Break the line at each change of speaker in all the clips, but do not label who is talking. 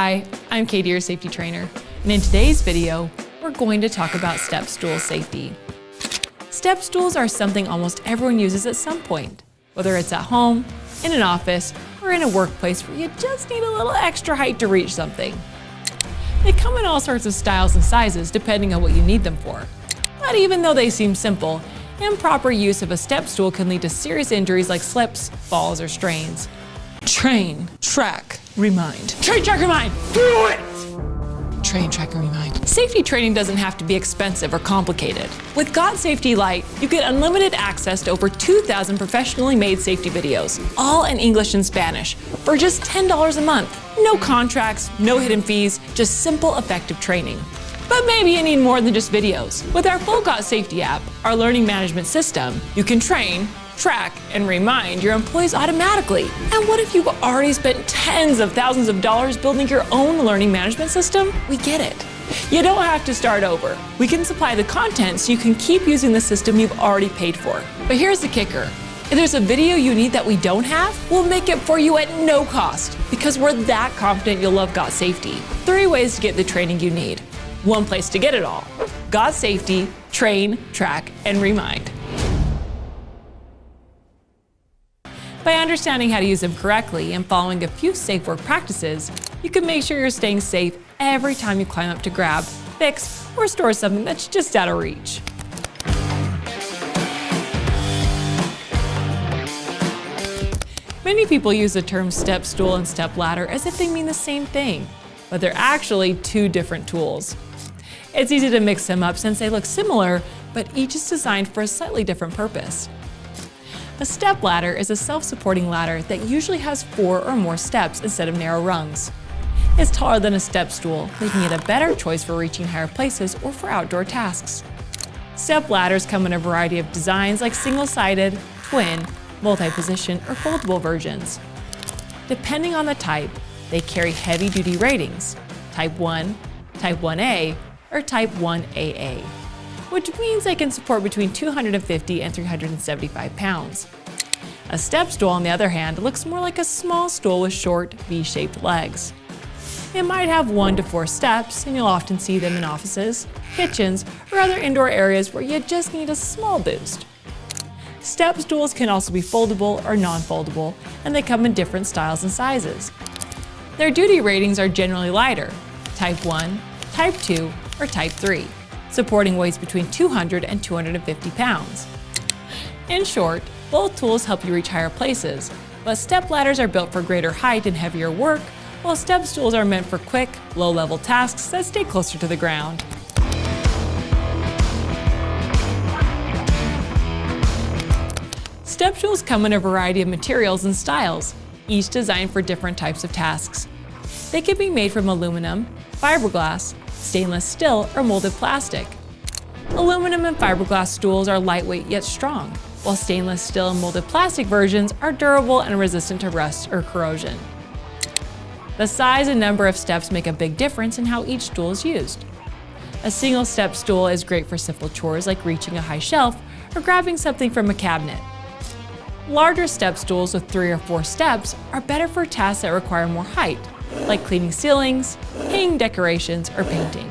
Hi, I'm Katie, your safety trainer, and in today's video, we're going to talk about step stool safety. Step stools are something almost everyone uses at some point, whether it's at home, in an office, or in a workplace where you just need a little extra height to reach something. They come in all sorts of styles and sizes depending on what you need them for. But even though they seem simple, improper use of a step stool can lead to serious injuries like slips, falls, or strains. Train, track, remind. Train, track, remind! Do it! Train, track, and remind. Safety training doesn't have to be expensive or complicated. With GotSafety Lite, you get unlimited access to over 2,000 professionally made safety videos, all in English and Spanish, for just $10 a month. No contracts, no hidden fees, just simple, effective training. But maybe you need more than just videos. With our full GotSafety app, our learning management system, you can train, track, and remind your employees automatically. And what if you've already spent tens of thousands of dollars building your own learning management system? We get it. You don't have to start over. We can supply the content so you can keep using the system you've already paid for. But here's the kicker. If there's a video you need that we don't have, we'll make it for you at no cost, because we're that confident you'll love GotSafety. 3 ways to get the training you need. 1 place to get it all. GotSafety, train, track, and remind. By understanding how to use them correctly and following a few safe work practices, you can make sure you're staying safe every time you climb up to grab, fix, or store something that's just out of reach. Many people use the terms step stool and step ladder as if they mean the same thing, but they're actually 2 different tools. It's easy to mix them up since they look similar, but each is designed for a slightly different purpose. A step ladder is a self-supporting ladder that usually has 4 or more steps instead of narrow rungs. It's taller than a step stool, making it a better choice for reaching higher places or for outdoor tasks. Step ladders come in a variety of designs like single-sided, twin, multi-position, or foldable versions. Depending on the type, they carry heavy-duty ratings, Type 1, Type 1A, or Type 1AA, which means they can support between 250 and 375 pounds. A step stool, on the other hand, looks more like a small stool with short, V-shaped legs. It might have 1 to 4 steps, and you'll often see them in offices, kitchens, or other indoor areas where you just need a small boost. Step stools can also be foldable or non-foldable, and they come in different styles and sizes. Their duty ratings are generally lighter, Type 1, Type 2, or Type 3, supporting weights between 200 and 250 pounds. In short, both tools help you reach higher places, but step ladders are built for greater height and heavier work, while step stools are meant for quick, low-level tasks that stay closer to the ground. Step stools come in a variety of materials and styles, each designed for different types of tasks. They can be made from aluminum, fiberglass, stainless steel, or molded plastic. Aluminum and fiberglass stools are lightweight yet strong, while stainless steel and molded plastic versions are durable and resistant to rust or corrosion. The size and number of steps make a big difference in how each stool is used. A single step stool is great for simple chores like reaching a high shelf or grabbing something from a cabinet. Larger step stools with 3 or 4 steps are better for tasks that require more height, like cleaning ceilings, hanging decorations, or painting.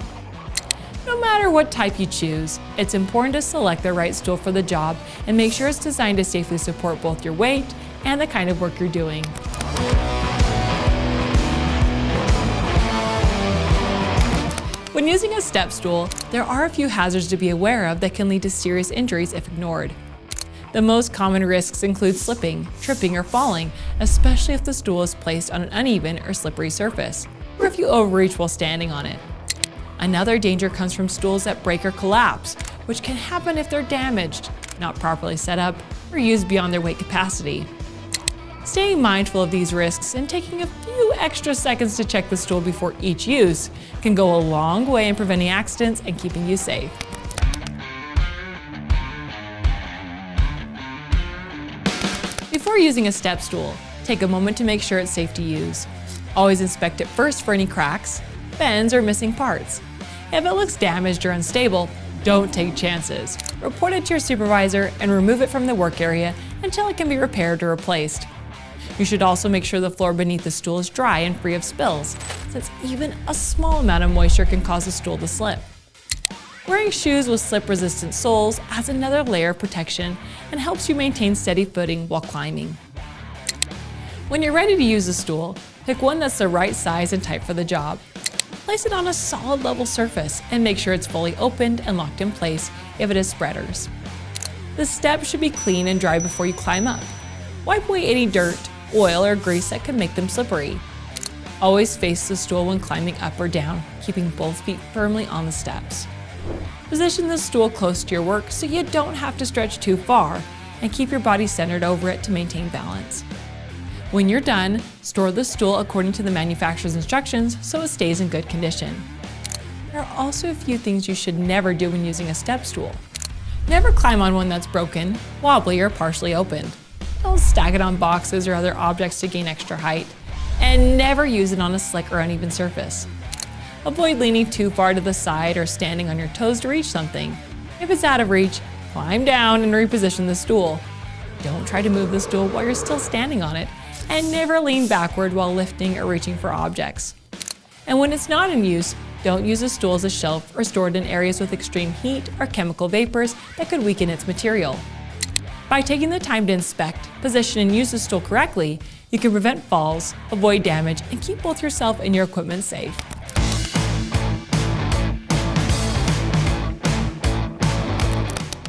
No matter what type you choose, it's important to select the right stool for the job and make sure it's designed to safely support both your weight and the kind of work you're doing. When using a step stool, there are a few hazards to be aware of that can lead to serious injuries if ignored. The most common risks include slipping, tripping, or falling, especially if the stool is placed on an uneven or slippery surface, or if you overreach while standing on it. Another danger comes from stools that break or collapse, which can happen if they're damaged, not properly set up, or used beyond their weight capacity. Staying mindful of these risks and taking a few extra seconds to check the stool before each use can go a long way in preventing accidents and keeping you safe. Before using a step stool, take a moment to make sure it's safe to use. Always inspect it first for any cracks, bends, or missing parts. If it looks damaged or unstable, don't take chances. Report it to your supervisor and remove it from the work area until it can be repaired or replaced. You should also make sure the floor beneath the stool is dry and free of spills, since even a small amount of moisture can cause the stool to slip. Wearing shoes with slip-resistant soles adds another layer of protection and helps you maintain steady footing while climbing. When you're ready to use the stool, pick one that's the right size and type for the job. Place it on a solid level surface and make sure it's fully opened and locked in place if it has spreaders. The steps should be clean and dry before you climb up. Wipe away any dirt, oil, or grease that could make them slippery. Always face the stool when climbing up or down, keeping both feet firmly on the steps. Position the stool close to your work so you don't have to stretch too far, and keep your body centered over it to maintain balance. When you're done, store the stool according to the manufacturer's instructions so it stays in good condition. There are also a few things you should never do when using a step stool. Never climb on one that's broken, wobbly, or partially opened. Don't stack it on boxes or other objects to gain extra height, and never use it on a slick or uneven surface. Avoid leaning too far to the side or standing on your toes to reach something. If it's out of reach, climb down and reposition the stool. Don't try to move the stool while you're still standing on it, and never lean backward while lifting or reaching for objects. And when it's not in use, don't use the stool as a shelf or store it in areas with extreme heat or chemical vapors that could weaken its material. By taking the time to inspect, position, and use the stool correctly, you can prevent falls, avoid damage, and keep both yourself and your equipment safe.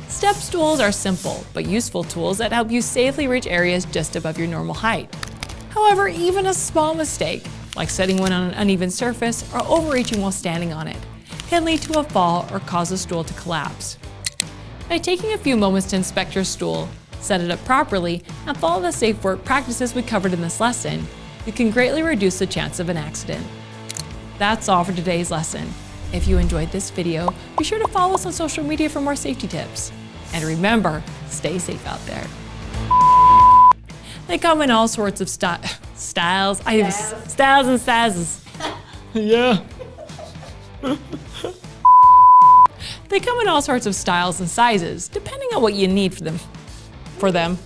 Step stools are simple but useful tools that help you safely reach areas just above your normal height. However, even a small mistake, like setting one on an uneven surface or overreaching while standing on it, can lead to a fall or cause the stool to collapse. By taking a few moments to inspect your stool, set it up properly, and follow the safe work practices we covered in this lesson, you can greatly reduce the chance of an accident. That's all for today's lesson. If you enjoyed this video, be sure to follow us on social media for more safety tips. And remember, stay safe out there. They come in all sorts of styles. Styles and sizes. Yeah. They come in all sorts of styles and sizes, depending on what you need for them.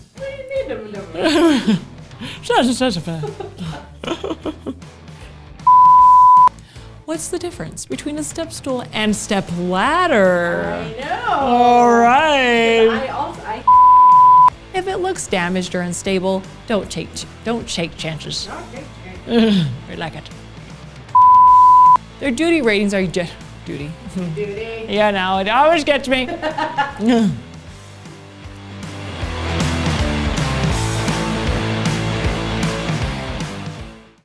What's the difference between a step stool and step ladder?
I know.
All right.
If
it looks damaged or unstable, don't take chances. I like it. Their duty ratings are duty.
Duty.
Yeah, no, it always gets me.